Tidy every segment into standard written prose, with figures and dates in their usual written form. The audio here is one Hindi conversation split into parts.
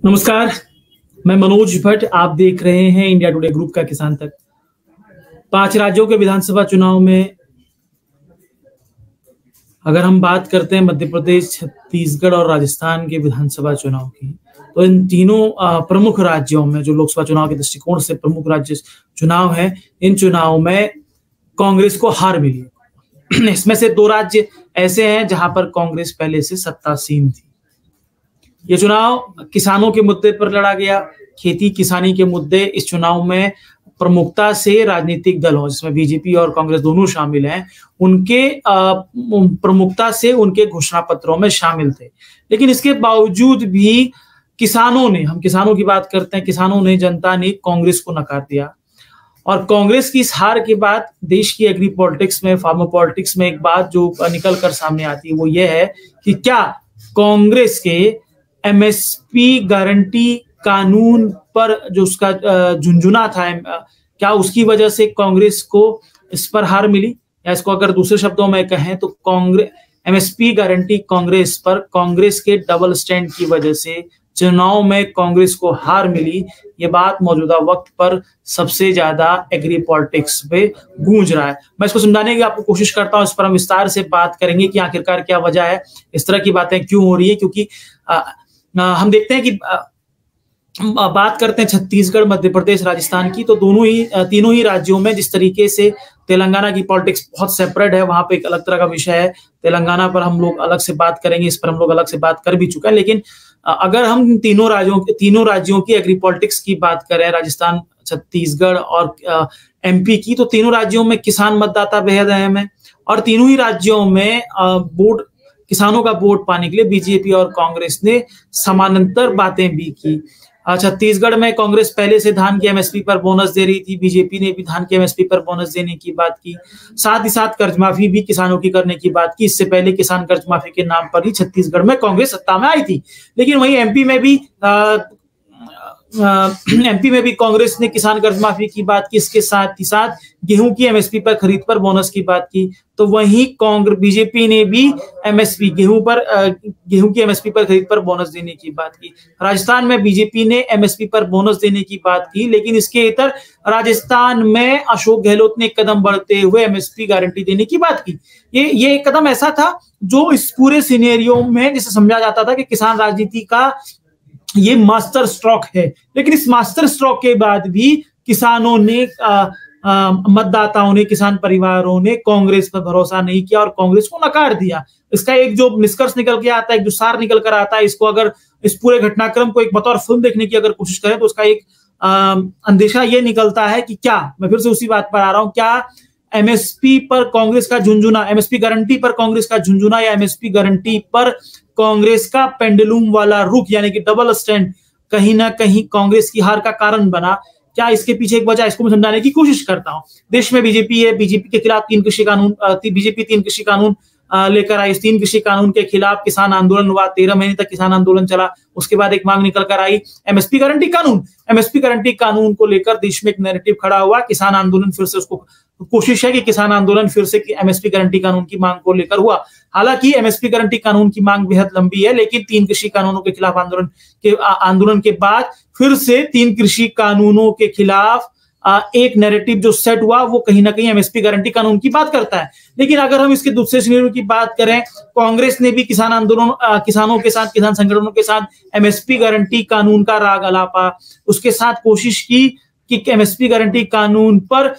नमस्कार, मैं मनोज भट्ट। आप देख रहे हैं इंडिया टुडे ग्रुप का किसान तक। 5 राज्यों के विधानसभा चुनाव में अगर हम बात करते हैं मध्य प्रदेश, छत्तीसगढ़ और राजस्थान के विधानसभा चुनाव की, तो इन तीनों प्रमुख राज्यों में जो लोकसभा चुनाव के दृष्टिकोण से प्रमुख राज्य चुनाव है, इन चुनाव में कांग्रेस को हार मिली। इसमें से 2 राज्य ऐसे हैं जहां पर कांग्रेस पहले से सत्तासीन थी। ये चुनाव किसानों के मुद्दे पर लड़ा गया। खेती किसानी के मुद्दे इस चुनाव में प्रमुखता से राजनीतिक दल हो, जिसमें बीजेपी और कांग्रेस दोनों शामिल हैं, उनके प्रमुखता से उनके घोषणा पत्रों में शामिल थे। लेकिन इसके बावजूद भी किसानों ने, हम किसानों की बात करते हैं, किसानों ने, जनता ने कांग्रेस को नकार दिया। और कांग्रेस की इस हार के बाद देश की एग्री पॉलिटिक्स में, फार्मर पॉलिटिक्स में एक बात जो निकल कर सामने आती है वो ये है कि क्या कांग्रेस के एमएसपी गारंटी कानून पर जो उसका झुंझुना था, क्या उसकी वजह से कांग्रेस को इस पर हार मिली? या इसको अगर दूसरे शब्दों में कहें तो कांग्रेस एमएसपी गारंटी कांग्रेस पर कांग्रेस के डबल स्टैंड की वजह से चुनाव में कांग्रेस को हार मिली। ये बात मौजूदा वक्त पर सबसे ज्यादा एग्री पॉलिटिक्स पे गूंज रहा है। मैं इसको समझाने की आपको कोशिश करता हूं, इस पर हम विस्तार से बात करेंगे कि आखिरकार क्या वजह है, इस तरह की बातें क्यों हो रही है। क्योंकि हम देखते हैं कि बात करते हैं छत्तीसगढ़, मध्य प्रदेश, राजस्थान की, तो तीनों ही राज्यों में जिस तरीके से तेलंगाना की पॉलिटिक्स बहुत सेपरेट है, वहां पे एक अलग तरह का विषय है। तेलंगाना पर हम लोग अलग से बात करेंगे, इस पर हम लोग अलग से बात कर भी चुके हैं। लेकिन अगर हम तीनों राज्यों की एग्री पॉलिटिक्स की बात करें, राजस्थान, छत्तीसगढ़ और एमपी की, तो तीनों राज्यों में किसान मतदाता बेहद अहम है। और तीनों ही राज्यों में किसानों का वोट पाने के लिए बीजेपी और कांग्रेस ने समानांतर बातें भी की। छत्तीसगढ़ में कांग्रेस पहले से धान की एमएसपी पर बोनस दे रही थी, बीजेपी ने भी धान की एमएसपी पर बोनस देने की बात की। साथ ही साथ कर्ज माफी भी किसानों की करने की बात की। इससे पहले किसान कर्ज माफी के नाम पर ही छत्तीसगढ़ में कांग्रेस सत्ता में आई थी। लेकिन वहीं एमपी में भी कांग्रेस ने किसान कर्ज माफी की बात की। इसके साथ ही साथ गेहूं की एमएसपी पर खरीद पर बोनस की बात की। तो वहीं बीजेपी ने भी गेहूं की एमएसपी पर खरीद पर बोनस देने की बात की। राजस्थान में बीजेपी ने एमएसपी पर बोनस देने की बात की। लेकिन इसके इतर राजस्थान में अशोक गहलोत ने एक कदम बढ़ते हुए एमएसपी गारंटी देने की बात की। ये एक कदम ऐसा था जो इस पूरे सिनेरियो में जिसे समझा जाता था कि किसान राजनीति का ये मास्टर स्ट्रोक है। लेकिन इस मास्टर स्ट्रोक के बाद भी किसानों ने, मतदाताओं ने, किसान परिवारों ने कांग्रेस पर भरोसा नहीं किया और कांग्रेस को नकार दिया। इसका एक जो निष्कर्ष निकल के आता है, एक जो सार निकल कर आता है, इसको अगर इस पूरे घटनाक्रम को एक बतौर फिल्म देखने की अगर कोशिश करें तो उसका एक अंदेशा ये निकलता है कि क्या, मैं फिर से उसी बात पर आ रहा हूं, क्या एमएसपी पर कांग्रेस का झुंझुना, एमएसपी गारंटी पर कांग्रेस का झुंझुना या एमएसपी गारंटी पर कांग्रेस का पेंडुलम वाला रुख यानी कि डबल स्टैंड कहीं ना कहीं कांग्रेस की हार का कारण बना? क्या इसके पीछे एक वजह, इसको मैं समझाने की कोशिश करता हूं। देश में बीजेपी है, बीजेपी के खिलाफ बीजेपी 3 कृषि कानून लेकर आई। इस 3 कृषि कानून के खिलाफ किसान आंदोलन हुआ, 13 महीने तक किसान आंदोलन चला। उसके बाद एक मांग निकल कर आई एमएसपी गारंटी कानून। एमएसपी गारंटी कानून को लेकर देश में एक नैरेटिव खड़ा हुआ। किसान आंदोलन फिर से, उसको कोशिश है कि किसान आंदोलन फिर से एमएसपी गारंटी कानून की मांग को लेकर हुआ। हालांकि एमएसपी गारंटी कानून की मांग बेहद लंबी है, लेकिन 3 कृषि कानूनों के खिलाफ आंदोलन के बाद फिर से 3 कृषि कानूनों के खिलाफ एक नैरेटिव जो सेट हुआ वो कहीं ना कहीं एमएसपी गारंटी कानून की बात करता है। लेकिन अगर हम इसके दूसरे सिनेरियो की बात करें, कांग्रेस ने भी किसानों के साथ, किसान संगठनों के साथ एमएसपी गारंटी कानून का राग अलापा, उसके साथ कोशिश की कि एमएसपी गारंटी कानून पर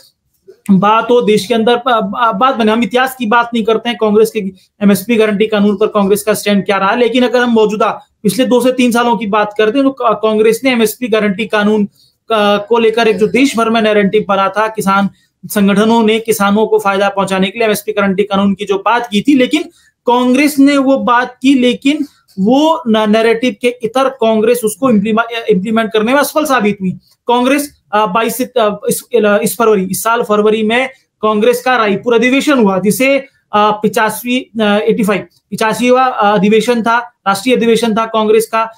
बात हो, देश के अंदर बात बने। हम इतिहास की बात नहीं करते हैं कांग्रेस के एमएसपी गारंटी कानून पर कांग्रेस का स्टैंड क्या रहा। लेकिन अगर हम मौजूदा पिछले 2 से 3 सालों की बात करते हैं तो कांग्रेस ने एमएसपी गारंटी कानून को लेकर एक जो देश भर में नैरेटिव बना था, किसान संगठनों ने किसानों को फायदा पहुंचाने के लिए एमएसपी गारंटी कानून की जो बात की थी, लेकिन कांग्रेस ने वो बात की, लेकिन वो नैरेटिव के इतर कांग्रेस उसको इंप्लीमेंट करने में असफल साबित हुई। कांग्रेस 22 इस साल फरवरी में कांग्रेस का रायपुर अधिवेशन हुआ, जिसे 85वां अधिवेशन था, राष्ट्रीय अधिवेशन था कांग्रेस का।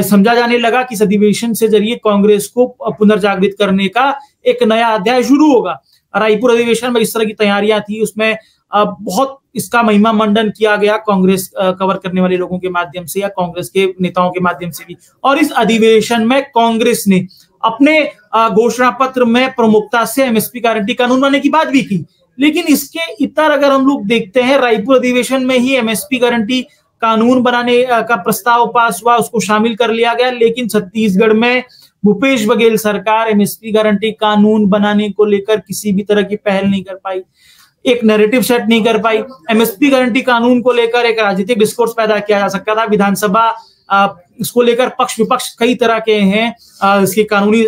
समझा जाने लगा कि इस अधिवेशन से जरिए कांग्रेस को पुनर्जागृत करने का एक नया अध्याय शुरू होगा। रायपुर अधिवेशन में इस तरह की तैयारियां थी, उसमें बहुत इसका महिमा मंडन किया गया कांग्रेस कवर करने वाले लोगों के माध्यम से या कांग्रेस के नेताओं के माध्यम से भी। और इस अधिवेशन में कांग्रेस ने अपने घोषणा पत्र में प्रमुखता से एमएसपी गारंटी कानून बनाने की बात भी की। लेकिन इसके इतर अगर हम लोग देखते हैं, रायपुर अधिवेशन में ही एमएसपी गारंटी कानून बनाने का प्रस्ताव पास हुआ, उसको शामिल कर लिया गया। लेकिन छत्तीसगढ़ में भूपेश बघेल सरकार एमएसपी गारंटी कानून बनाने को लेकर किसी भी तरह की पहल नहीं कर पाई, एक नैरेटिव सेट नहीं कर पाई। एमएसपी गारंटी कानून को लेकर एक राजनीतिक डिस्कोर्स पैदा किया जा सकता था। विधानसभा इसको लेकर पक्ष विपक्ष कई तरह के हैं। इसकी कानूनी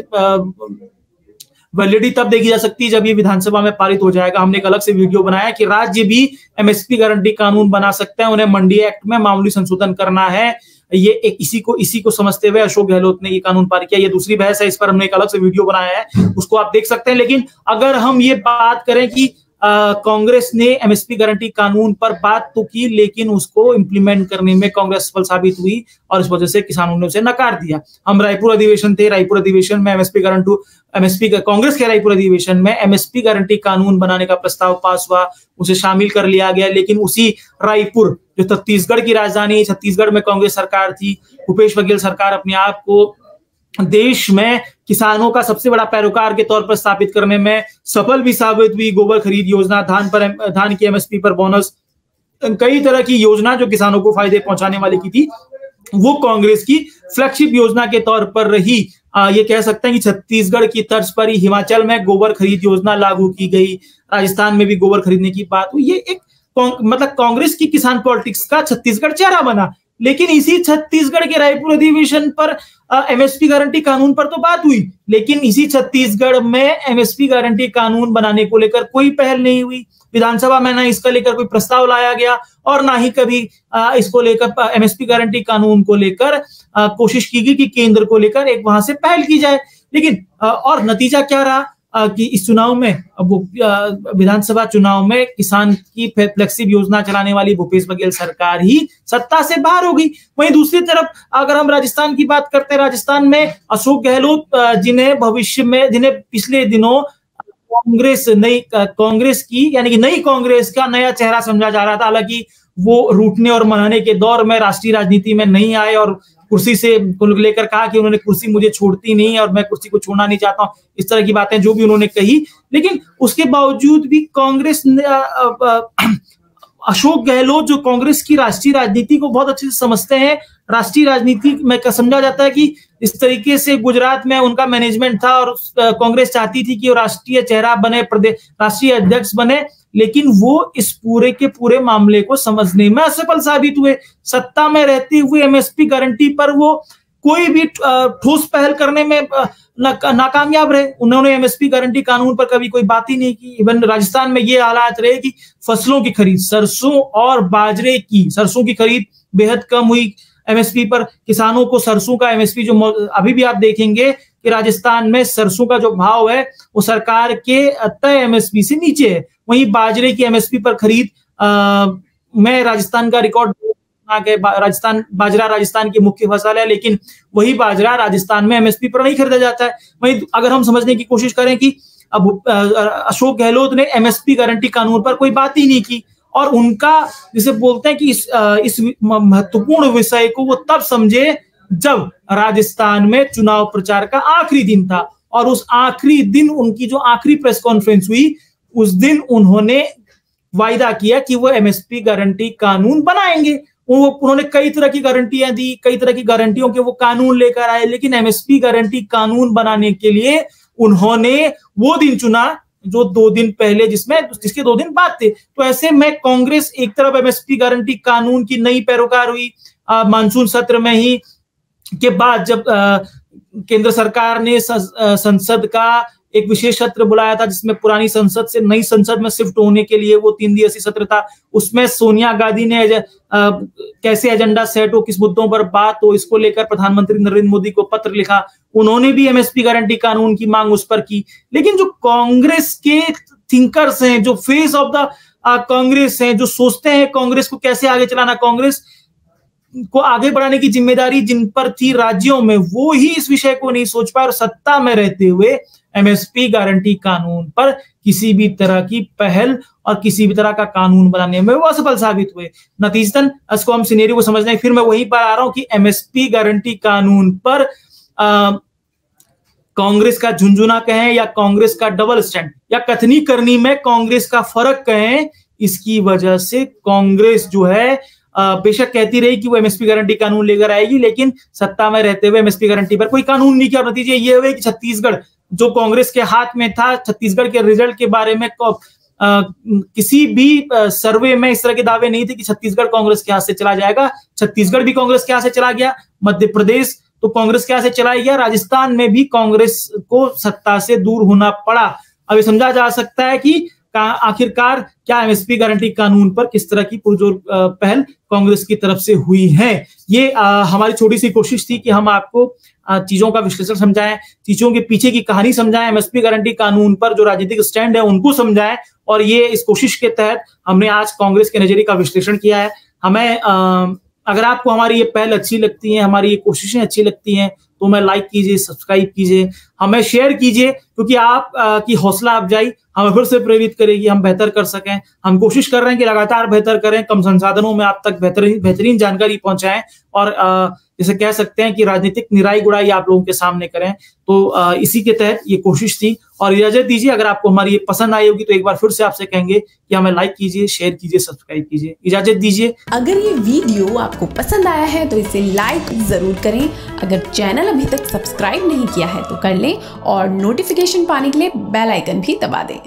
वैलिडिटी तब देखी जा सकती है जब ये विधानसभा में पारित हो जाएगा। हमने एक अलग से वीडियो बनाया कि राज्य भी एमएसपी गारंटी कानून बना सकते हैं, उन्हें मंडी एक्ट में मामूली संशोधन करना है। ये एक इसी को समझते हुए अशोक गहलोत ने ये कानून पारित किया। ये दूसरी बहस है, इस पर हमने एक अलग से वीडियो बनाया है, उसको आप देख सकते हैं। लेकिन अगर हम ये बात करें कि कांग्रेस ने एमएसपी गारंटी कानून पर बात तो की, लेकिन उसको इंप्लीमेंट करने में कांग्रेस सफल साबित हुई और इस वजह से किसानों ने उसे नकार दिया। हम रायपुर अधिवेशन थे, रायपुर अधिवेशन में कांग्रेस के रायपुर अधिवेशन में एमएसपी गारंटी कानून बनाने का प्रस्ताव पास हुआ, उसे शामिल कर लिया गया। लेकिन उसी रायपुर, जो छत्तीसगढ़ की राजधानी, छत्तीसगढ़ में कांग्रेस सरकार थी, भूपेश बघेल सरकार अपने आप को देश में किसानों का सबसे बड़ा पैरोकार के तौर पर स्थापित करने में सफल भी साबित हुई। गोबर खरीद योजना, धान की एमएसपी पर बोनस, कई तरह की योजना जो किसानों को फायदे पहुंचाने वाली की थी, वो कांग्रेस की फ्लैगशिप योजना के तौर पर रही। ये कह सकते हैं कि छत्तीसगढ़ की तर्ज पर ही हिमाचल में गोबर खरीद योजना लागू की गई, राजस्थान में भी गोबर खरीदने की बात हुई। ये एक मतलब कांग्रेस की किसान पॉलिटिक्स का छत्तीसगढ़ चेहरा बना। लेकिन इसी छत्तीसगढ़ के रायपुर अधिवेशन पर एमएसपी गारंटी कानून पर तो बात हुई, लेकिन इसी छत्तीसगढ़ में एमएसपी गारंटी कानून बनाने को लेकर कोई पहल नहीं हुई। विधानसभा में ना इसका लेकर कोई प्रस्ताव लाया गया और ना ही कभी इसको लेकर एमएसपी गारंटी कानून को लेकर कोशिश की गई कि केंद्र को लेकर एक वहां से पहल की जाए। लेकिन और नतीजा क्या रहा कि इस चुनाव में, विधानसभा चुनाव में किसान की फ्लेक्सिब योजना चलाने वाली भूपेश बघेल सरकार ही सत्ता से बाहर हो गई। वहीं दूसरी तरफ अगर हम राजस्थान की बात करते हैं, राजस्थान में अशोक गहलोत जिन्हें पिछले दिनों कांग्रेस की यानी कि नई कांग्रेस का नया चेहरा समझा जा रहा था, हालांकि वो रूठने और मनाने के दौर में राष्ट्रीय राजनीति में नहीं आए और कुर्सी से लेकर कहा कि उन्होंने कुर्सी मुझे छोड़ती नहीं और मैं कुर्सी को छोड़ना नहीं चाहता हूं, इस तरह की बातें जो भी उन्होंने कही। लेकिन उसके बावजूद भी कांग्रेस अशोक गहलोत जो कांग्रेस की राष्ट्रीय राजनीति को बहुत अच्छे से समझते हैं, राष्ट्रीय राजनीति में समझा जाता है कि इस तरीके से गुजरात में उनका मैनेजमेंट था और कांग्रेस चाहती थी कि वो राष्ट्रीय चेहरा बने, राष्ट्रीय अध्यक्ष बने, लेकिन वो इस पूरे के पूरे मामले को समझने में असफल साबित हुए। सत्ता में रहते हुए एमएसपी गारंटी पर वो कोई भी ठोस पहल करने में नाकामयाब रहे। उन्होंने एमएसपी गारंटी कानून पर कभी कोई बात ही नहीं की। इवन राजस्थान में ये हालात रहे कि फसलों की खरीद, सरसों और बाजरे की, सरसों की खरीद बेहद कम हुई एमएसपी पर। किसानों को सरसों का एमएसपी जो अभी भी आप देखेंगे कि राजस्थान में सरसों का जो भाव है वो सरकार के तय एमएसपी से नीचे है। वहीं बाजरे की एमएसपी पर खरीद में राजस्थान का रिकॉर्ड, बाजरा राजस्थान की मुख्य फसल है, लेकिन वही बाजरा राजस्थान में एमएसपी पर नहीं खरीदा जाता है। वहीं अगर हम समझने की कोशिश करें कि अब अशोक गहलोत ने एमएसपी गारंटी कानून पर कोई बात ही नहीं की और उनका जिसे बोलते हैं कि इस महत्वपूर्ण विषय को वो तब समझे जब राजस्थान में चुनाव प्रचार का आखिरी दिन था और उस आखिरी दिन उनकी जो आखिरी प्रेस कॉन्फ्रेंस हुई, उस दिन उन्होंने वायदा किया कि वो एमएसपी गारंटी कानून बनाएंगे। उन्होंने कई तरह की गारंटियां दी, कई तरह की गारंटियों के वो कानून लेकर आए, लेकिन एमएसपी गारंटी कानून बनाने के लिए उन्होंने वो दिन चुना जो 2 दिन पहले, जिसके 2 दिन बाद थे। तो ऐसे में कांग्रेस एक तरफ एमएसपी गारंटी कानून की नई पैरोकार हुई। मानसून सत्र में ही के बाद जब केंद्र सरकार ने संसद का एक विशेष सत्र बुलाया था, जिसमें पुरानी संसद से नई संसद में शिफ्ट होने के लिए वो 3 दिवसीय सत्र था, उसमें सोनिया गांधी ने कैसे एजेंडा सेट हो, किस मुद्दों पर बात हो, इसको लेकर प्रधानमंत्री नरेंद्र मोदी को पत्र लिखा। उन्होंने भी एमएसपी गारंटी कानून की मांग उस पर की। लेकिन जो कांग्रेस के थिंकर्स हैं, जो फेस ऑफ द कांग्रेस हैं, जो सोचते हैं कांग्रेस को कैसे आगे चलाना, कांग्रेस को आगे बढ़ाने की जिम्मेदारी जिन पर थी राज्यों में, वो ही इस विषय को नहीं सोच पाए और सत्ता में रहते हुए एमएसपी गारंटी कानून पर किसी भी तरह की पहल और किसी भी तरह का कानून बनाने में वो असफल साबित हुए। नतीजतन इसको हम सिनेरियो को समझने फिर मैं वहीं पर आ रहा हूं कि एमएसपी गारंटी कानून पर कांग्रेस का झुंझुना कहें या कांग्रेस का डबल स्टैंड या कथनी करनी में कांग्रेस का फर्क कहें, इसकी वजह से कांग्रेस जो है बेशक कहती रही कि वो एमएसपी गारंटी कानून लेकर आएगी, लेकिन सत्ता में रहते हुए एमएसपी गारंटी पर कोई कानून नहीं किया। नतीजे ये हुए कि छत्तीसगढ़ जो कांग्रेस के हाथ में था, छत्तीसगढ़ के रिजल्ट के बारे में किसी भी सर्वे में इस तरह के दावे नहीं थे कि छत्तीसगढ़ कांग्रेस के हाथ से चला जाएगा। छत्तीसगढ़ भी कांग्रेस के हाथ से चला गया, मध्य प्रदेश तो कांग्रेस के हाथ से चला गया, राजस्थान में भी कांग्रेस को सत्ता से दूर होना पड़ा। अब ये समझा जा सकता है कि आखिरकार क्या एमएसपी गारंटी कानून पर किस तरह की पुरजोर पहल कांग्रेस की तरफ से हुई है। ये हमारी छोटी सी कोशिश थी कि हम आपको चीजों का विश्लेषण समझाएं, चीजों के पीछे की कहानी समझाएं, एमएसपी गारंटी कानून पर जो राजनीतिक स्टैंड है उनको समझाएं। और ये इस कोशिश के तहत हमने आज कांग्रेस के नजरिए का विश्लेषण किया है। हमें अगर आपको हमारी ये पहल अच्छी लगती है, हमारी ये कोशिशें अच्छी लगती हैं, तो हमें लाइक कीजिए, सब्सक्राइब कीजिए, हमें शेयर कीजिए, क्योंकि आप की हौसला अफजाई हमें फिर से प्रेरित करेगी, हम बेहतर कर सकें। हम कोशिश कर रहे हैं कि लगातार बेहतर करें, कम संसाधनों में आप तक बेहतरीन जानकारी पहुंचाएं और जैसे कह सकते हैं कि राजनीतिक निराई गुड़ाई आप लोगों के सामने करें। तो इसी के तहत ये कोशिश थी। और इजाजत दीजिए, अगर आपको हमारी ये पसंद आई होगी तो एक बार फिर से आपसे कहेंगे कि हमें लाइक कीजिए, शेयर कीजिए, सब्सक्राइब कीजिए। इजाजत दीजिए। अगर ये वीडियो आपको पसंद आया है तो इसे लाइक जरूर करें। अगर चैनल अभी तक सब्सक्राइब नहीं किया है तो कर लें और नोटिफिकेशन पाने के लिए बेल आइकन भी दबा दें।